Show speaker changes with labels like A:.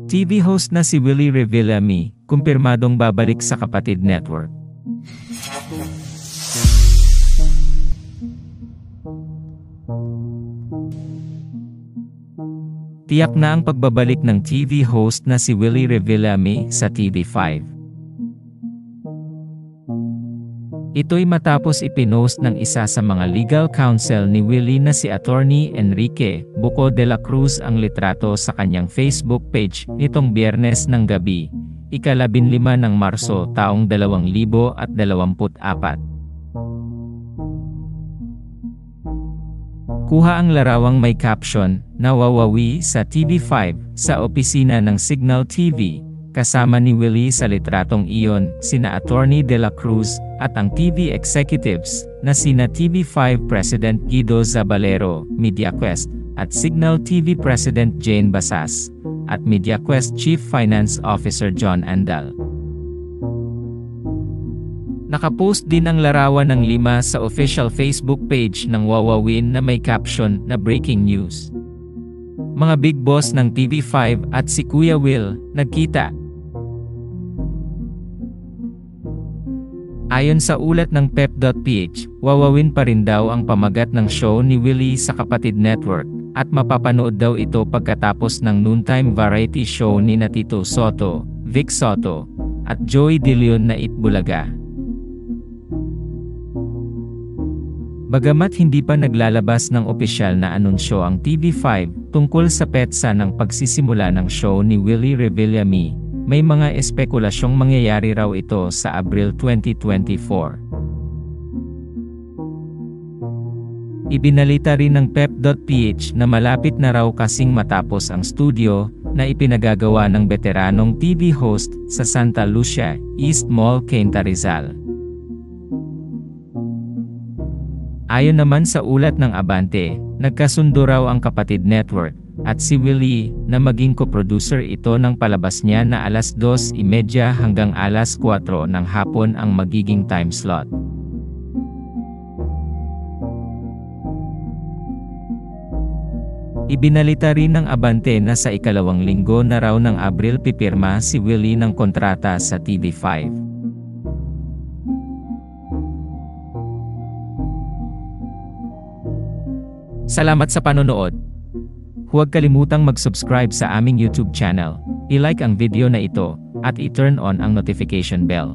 A: TV host na si Willie Revillame, kumpirmadong babalik sa Kapatid Network. Tiyak na ang pagbabalik ng TV host na si Willie Revillame sa TV5. Ito'y matapos ipinost ng isa sa mga legal counsel ni Willie na si Attorney Enrique Buko de la Cruz ang litrato sa kanyang Facebook page nitong Biyernes ng gabi, ika-15 ng Marso taong 2024. Kuha ang larawang may caption, "Nawawawi sa TV5, sa opisina ng Signal TV." Kasama ni Willie sa litratong iyon, sina Attorney de la Cruz, at ang TV executives, na sina TV5 President Guido Zabalero, MediaQuest, at Signal TV President Jane Basas, at MediaQuest Chief Finance Officer John Andal. Nakapost din ang larawan ng 5 sa official Facebook page ng Wawawin na may caption na "Breaking News." Mga big boss ng TV5 at si Kuya Will, nagkita. Ayon sa ulat ng pep.ph, wawawin pa rin daw ang pamagat ng show ni Willie sa Kapatid Network, at mapapanood daw ito pagkatapos ng noontime variety show ni Tito Soto, Vic Soto, at Joey De Leon na Itbulaga. Bagamat hindi pa naglalabas ng opisyal na anunsyo ang TV5 tungkol sa petsa ng pagsisimula ng show ni Willie Revillame, may mga espekulasyong mangyayari raw ito sa Abril 2024. Ibinalita rin ng pep.ph na malapit na raw kasing matapos ang studio na ipinagagawa ng veteranong TV host sa Santa Lucia, East Mall, Cainta, Rizal. Ayon naman sa ulat ng Abante, nagkasundo raw ang Kapatid Network at si Willie na maging co-producer ito ng palabas niya na 2:30 hanggang 4 ng hapon ang magiging time slot. Ibinalita rin ng Abante na sa ikalawang linggo na raw ng Abril pipirma si Willie ng kontrata sa TV5. Salamat sa panonood. Huwag kalimutang mag-subscribe sa aming YouTube channel, i-like ang video na ito, at i-turn on ang notification bell.